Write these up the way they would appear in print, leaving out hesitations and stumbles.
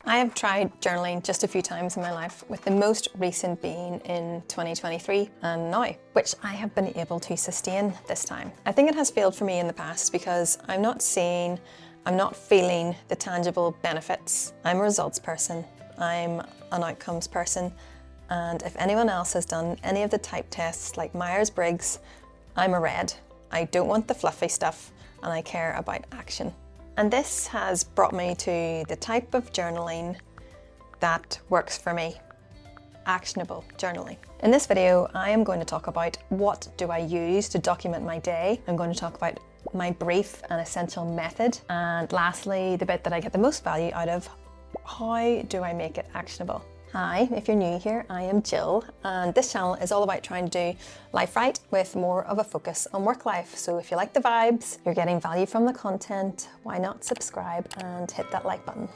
I have tried journaling just a few times in my life, with the most recent being in 2023 and now, which I have been able to sustain this time. I think it has failed for me in the past because I'm not feeling the tangible benefits. I'm a results person, I'm an outcomes person, and if anyone else has done any of the type tests like Myers-Briggs, I'm a red. I don't want the fluffy stuff and I care about action. And this has brought me to the type of journaling that works for me, actionable journaling. In this video, I am going to talk about what do I use to document my day. I'm going to talk about my brief and essential method. And lastly, the bit that I get the most value out of, how do I make it actionable? Hi, if you're new here, I am Jill, and this channel is all about trying to do life right with more of a focus on work life. So if you like the vibes, you're getting value from the content, why not subscribe and hit that like button.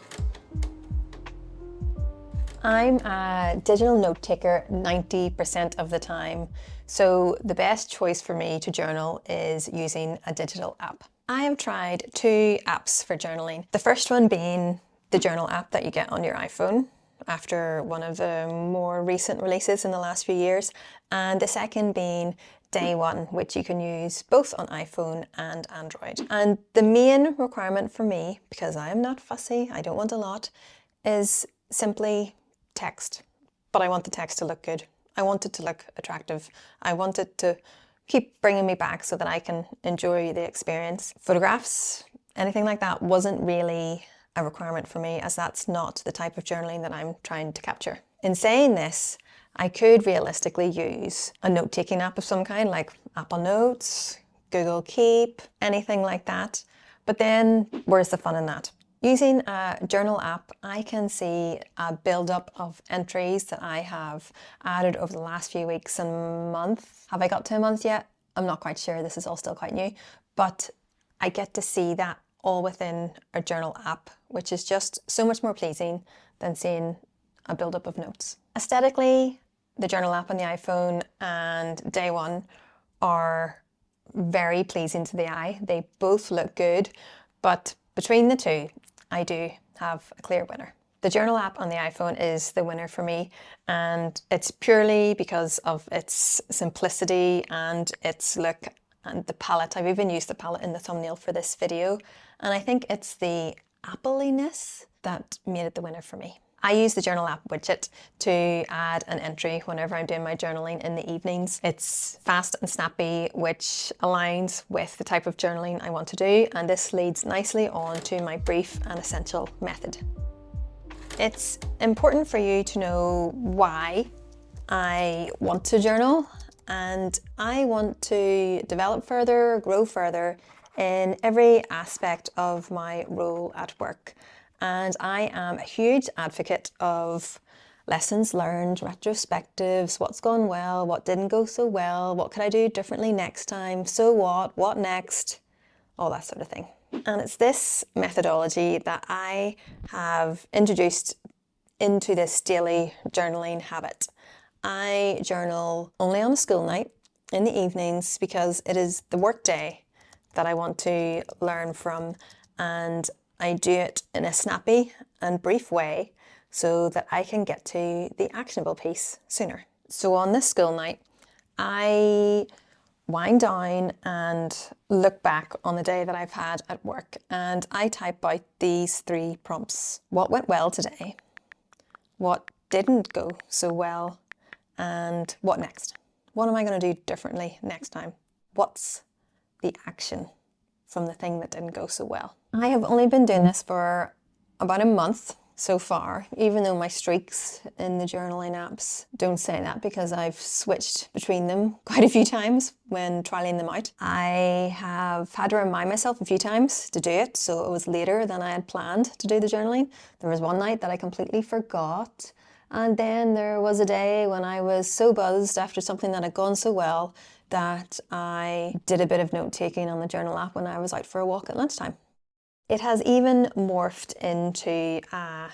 I'm a digital note taker 90% of the time, so the best choice for me to journal is using a digital app. I have tried 2 apps for journaling. The first one being the journal app that you get on your iPhone after one of the more recent releases in the last few years, and the second being Day One, which you can use both on iPhone and Android. And the main requirement for me, because I am not fussy, I don't want a lot, is simply text. But I want the text to look good. I want it to look attractive. I want it to keep bringing me back so that I can enjoy the experience. Photographs, anything like that wasn't really a requirement for me, as that's not the type of journaling that I'm trying to capture. In saying this, I could realistically use a note-taking app of some kind, like Apple Notes, Google Keep, anything like that. But then where's the fun in that? Using a journal app, I can see a build-up of entries that I have added over the last few weeks and month. Have I got to a month yet? I'm not quite sure, this is all still quite new, but I get to see that all within a journal app, which is just so much more pleasing than seeing a buildup of notes. Aesthetically, the journal app on the iPhone and Day One are very pleasing to the eye. They both look good, but between the two, I do have a clear winner. The journal app on the iPhone is the winner for me, and it's purely because of its simplicity and its look and the palette. I've even used the palette in the thumbnail for this video, and I think it's the Apple-iness that made it the winner for me. I use the journal app widget to add an entry whenever I'm doing my journaling in the evenings. It's fast and snappy, which aligns with the type of journaling I want to do, and this leads nicely on to my brief and essential method. It's important for you to know why I want to journal, and I want to develop further, grow further in every aspect of my role at work. And I am a huge advocate of lessons learned, retrospectives, what's gone well, what didn't go so well, what could I do differently next time, so what next, all that sort of thing. And it's this methodology that I have introduced into this daily journaling habit. I journal only on a school night in the evenings because it is the work day that I want to learn from, and I do it in a snappy and brief way so that I can get to the actionable piece sooner. So on this school night, I wind down and look back on the day that I've had at work, and I type out these 3 prompts. What went well today? What didn't go so well? And what next? What am I going to do differently next time? What's the action from the thing that didn't go so well? I have only been doing this for about a month so far, even though my streaks in the journaling apps don't say that, because I've switched between them quite a few times when trialing them out. I have had to remind myself a few times to do it, so it was later than I had planned to do the journaling. There was one night that I completely forgot. And then there was a day when I was so buzzed after something that had gone so well that I did a bit of note-taking on the journal app when I was out for a walk at lunchtime. It has even morphed into a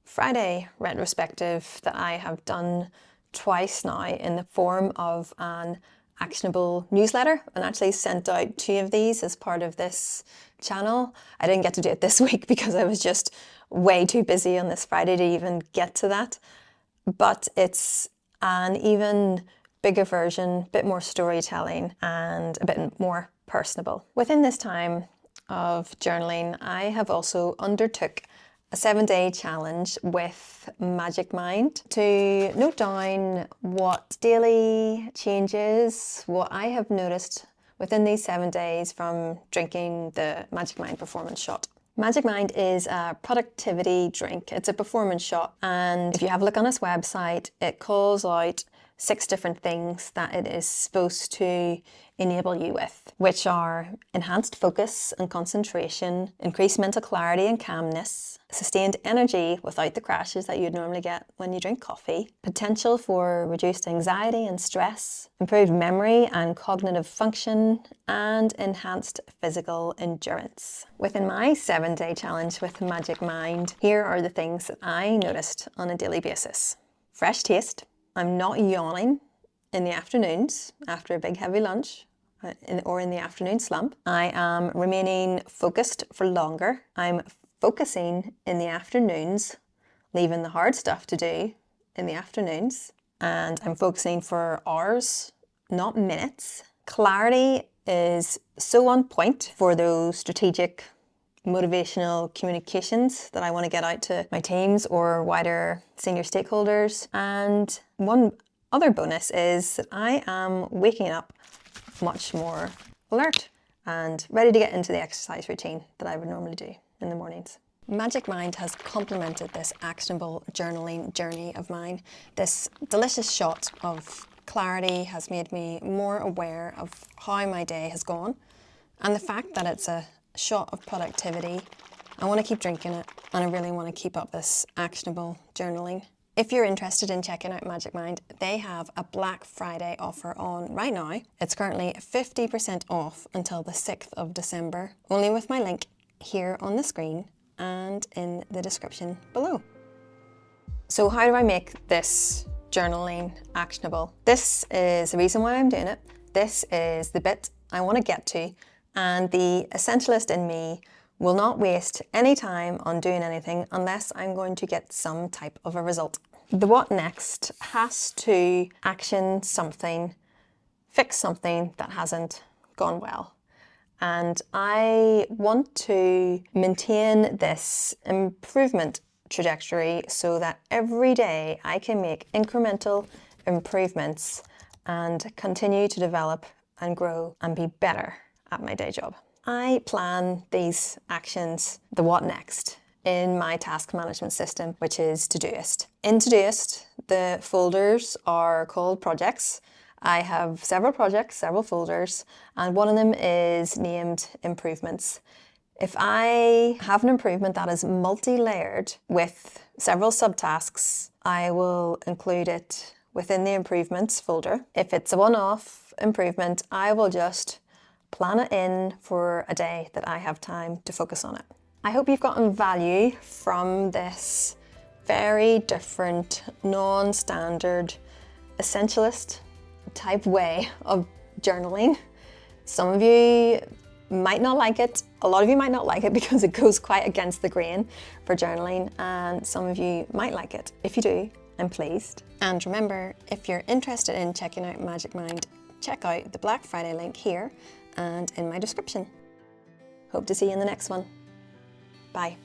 Friday retrospective that I have done twice now in the form of an actionable newsletter, and actually sent out 2 of these as part of this channel. I didn't get to do it this week because I was just way too busy on this Friday to even get to that. But it's an even bigger version, a bit more storytelling and a bit more personable. Within this time of journaling, I have also undertook a 7-day challenge with Magic Mind to note down what daily changes, what I have noticed within these 7 days from drinking the Magic Mind performance shot. Magic Mind is a productivity drink. It's a performance shot, and if you have a look on its website, it calls out 6 different things that it is supposed to enable you with, which are enhanced focus and concentration, increased mental clarity and calmness, sustained energy without the crashes that you'd normally get when you drink coffee, potential for reduced anxiety and stress, improved memory and cognitive function, and enhanced physical endurance. Within my 7-day challenge with Magic Mind, here are the things that I noticed on a daily basis. Fresh taste. I'm not yawning in the afternoons after a big heavy lunch or in the afternoon slump. I am remaining focused for longer. I'm focusing in the afternoons, leaving the hard stuff to do in the afternoons. And I'm focusing for hours, not minutes. Clarity is so on point for those strategic motivational communications that I want to get out to my teams or wider senior stakeholders. And one other bonus is that I am waking up much more alert and ready to get into the exercise routine that I would normally do in the mornings. Magic Mind has complemented this actionable journaling journey of mine. This delicious shot of clarity has made me more aware of how my day has gone, and the fact that it's a shot of productivity. I want to keep drinking it, and I really want to keep up this actionable journaling. If you're interested in checking out Magic Mind, they have a Black Friday offer on right now. It's currently 50% off until the 6th of December, only with my link here on the screen and in the description below. So how do I make this journaling actionable? This is the reason why I'm doing it. This is the bit I want to get to, and the essentialist in me will not waste any time on doing anything unless I'm going to get some type of a result. The what next has to action something, fix something that hasn't gone well. And I want to maintain this improvement trajectory so that every day I can make incremental improvements and continue to develop and grow and be better at my day job. I plan these actions, the what next, in my task management system, which is Todoist. In Todoist, the folders are called projects. I have several projects, several folders, and one of them is named improvements. If I have an improvement that is multi-layered with several subtasks, I will include it within the improvements folder. If it's a one-off improvement, I will just plan it in for a day that I have time to focus on it. I hope you've gotten value from this very different, non-standard, essentialist type way of journaling. Some of you might not like it. A lot of you might not like it because it goes quite against the grain for journaling, and some of you might like it. If you do, I'm pleased. And remember, if you're interested in checking out Magic Mind, check out the Black Friday link here and in my description. Hope to see you in the next one. Bye.